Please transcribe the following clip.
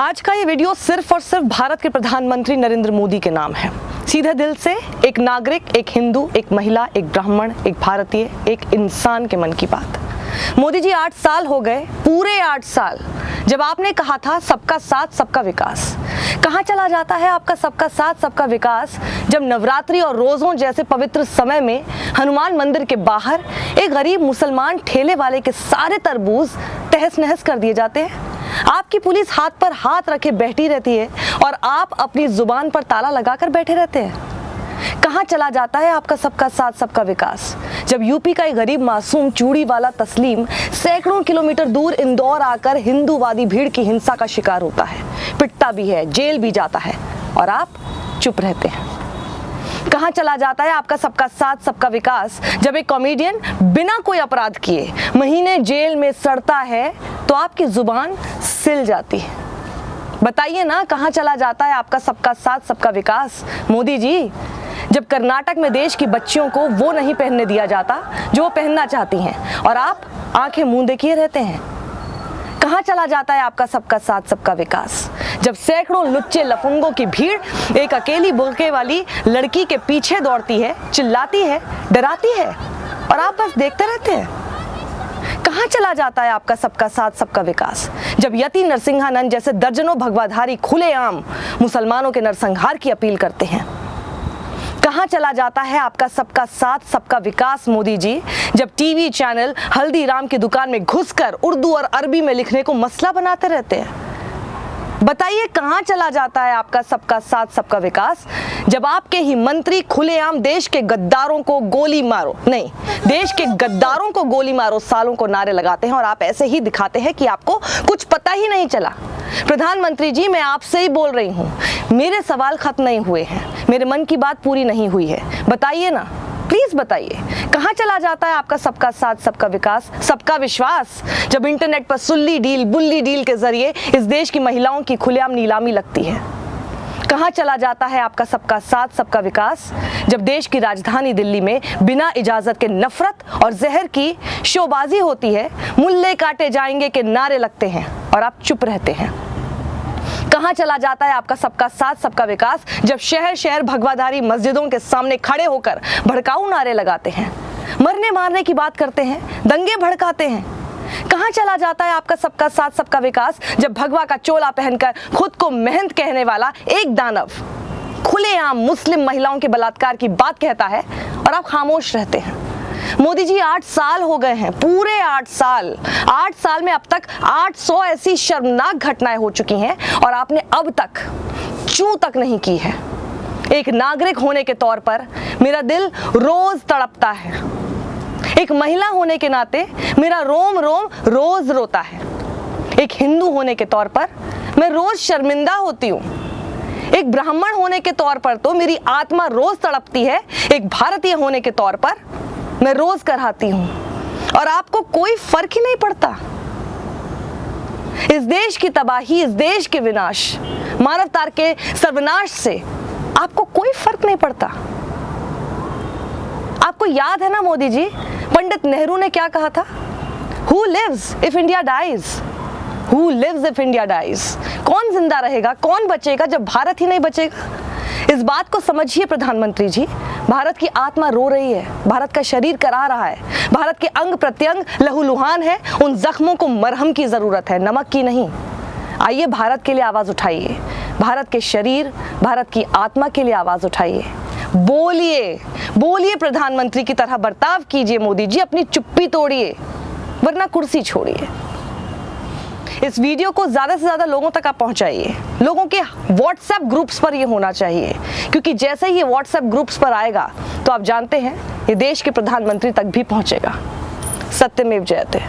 आज का ये वीडियो सिर्फ और सिर्फ भारत के प्रधानमंत्री नरेंद्र मोदी के नाम है। सीधे दिल से एक नागरिक, एक हिंदू, एक महिला, एक ब्राह्मण, एक भारतीय, एक इंसान के मन की बात। मोदी जी 8 साल हो गए, पूरे 8 साल, जब आपने कहा था सबका साथ सबका विकास। कहाँ चला जाता है आपका सबका साथ सबका विकास, जब नवरात्रि और रोज़ों जैसे पवित्र समय में हनुमान मंदिर के बाहर एक गरीब मुसलमान ठेले वाले के सारे तरबूज तहस नहस कर दिए जाते हैं। आपकी पुलिस हाथ पर हाथ रखे बैठी रहती है और आप अपनी जुबान पर ताला लगाकर बैठे रहते हैं। कहाँ चला जाता है आपका सबका साथ सबका विकास, जब यूपी का एक गरीब मासूम चूड़ी वाला तस्लीम सैकड़ों किलोमीटर दूर इंदौर आकर हिंदूवादी भीड़ की हिंसा का शिकार होता है, पिटता भी है, जेल भी जाता है और आप चुप रहते हैं। कहाँ चला जाता है आपका सबका साथ सबका विकास, जब एक कॉमेडियन बिना कोई अपराध किए महीने जेल में सड़ता है तो आपकी जुबान सिल जाती है। बताइए ना, कहाँ चला जाता है आपका सबका साथ सबका विकास मोदी जी, जब कर्नाटक में देश की बच्चियों को वो नहीं पहनने दिया जाता जो वो पहनना चाहती हैं और आप आंखें मूंदे किए रहते हैं। कहाँ चला जाता है आपका सबका साथ सबका विकास, जब सैकड़ों लुच्चे लफंगों की भीड़ एक अकेली बुर्के वाली लड़की के पीछे दौड़ती है, चिल्लाती है, डराती है और आप बस देखते रहते हैं। कहाँ चला जाता है आपका सबका साथ सबका विकास, जब यति नरसिंहानंद जैसे दर्जनों भगवाधारी खुलेआम मुसलमानों के नरसंहार की अपील करते हैं। कहाँ चला जाता है आपका सबका साथ सबका विकास मोदी जी, जब टीवी चैनल हल्दीराम की दुकान में घुसकर उर्दू और अरबी में लिखने को मसला बनाते रहते हैं। बताइए, कहाँ चला जाता है आपका सबका साथ सबका विकास, जब आपके ही मंत्री खुलेआम देश के गद्दारों को गोली मारो, नहीं, देश के गद्दारों को गोली मारो सालों को नारे लगाते हैं और आप ऐसे ही दिखाते हैं कि आपको कुछ पता ही नहीं चला। प्रधानमंत्री जी, मैं आपसे ही बोल रही हूँ, मेरे सवाल खत्म नहीं हुए हैं, मेरे मन की बात पूरी नहीं हुई है। बताइए ना, प्लीज बताइए, कहाँ चला जाता है आपका सबका साथ सबका विकास, सबका विश्वास, जब इंटरनेट पर सुल्ली डील बुल्ली डील के जरिए इस देश की महिलाओं की खुलेआम नीलामी लगती है। कहाँ चला जाता है आपका सबका साथ सबका विकास, जब देश की राजधानी दिल्ली में बिना इजाजत के नफरत और जहर की शोबाजी होती है, मुल्ले काटे जाएंगे के नारे लगते हैं और आप चुप रहते हैं। कहाँ चला जाता है आपका सबका साथ सबका विकास, जब शहर शहर भगवाधारी मस्जिदों के सामने खड़े होकर भड़काऊ नारे लगाते हैं, मरने मारने की बात करते हैं, दंगे भड़काते हैं। कहाँ चला जाता है आपका सबका साथ सबका विकास, जब भगवा का चोला पहनकर खुद को महंत कहने वाला एक दानव खुलेआम मुस्लिम महिलाओं के बलात्कार की बात कहता है और आप खामोश रहते हैं। मोदी जी 8 साल हो गए हैं, पूरे 8 साल। 8 साल में अब तक 800 ऐसी शर्मनाक घटनाएं हो चुकी हैं और आपने अब तक चूं तक नहीं की है। एक नागरिक होने के तौर पर मेरा दिल रोज तड़पता है, एक महिला होने के नाते मेरा रोम रोम रोज रोता है, एक हिंदू होने के तौर पर मैं रोज शर्मिंदा होती हूँ, एक ब्राह्मण होने के तौर पर तो मेरी आत्मा रोज तड़पती है, एक भारतीय होने के तौर पर मैं रोज कराहती हूँ और आपको कोई फर्क ही नहीं पड़ता। इस देश की तबाही, इस देश के विनाश, मानवता के सर्वनाश से आपको कोई फर्क नहीं पड़ता। आपको याद है ना मोदी जी, पंडित नेहरू ने क्या कहा था? Who lives if India dies? Who lives if India dies? कौन जिंदा रहेगा, कौन बचेगा जब भारत ही नहीं बचेगा? इस बात को समझिए प्रधानमंत्री जी, भारत की आत्मा रो रही है, भारत का शरीर कराह रहा है, भारत के अंग प्रत्यंग लहूलुहान है, उन जख्मों को मरहम की जरूरत है, नमक की नहीं। आइए भारत के लिए आवाज उठाइए, भारत के शरीर, भारत की आत्मा के लिए आवाज उठाइए। बोलिए, बोलिए, प्रधानमंत्री की तरह बर्ताव कीजिए मोदी जी, अपनी चुप्पी तोड़िए वरना कुर्सी छोड़िए। इस वीडियो को ज़्यादा से ज़्यादा लोगों तक आप पहुंचाइए, लोगों के व्हाट्सएप ग्रुप्स पर ये होना चाहिए, क्योंकि जैसे ही ये व्हाट्सएप ग्रुप्स पर आएगा तो आप जानते हैं ये देश के प्रधानमंत्री तक भी पहुंचेगा। सत्यमेव जयते।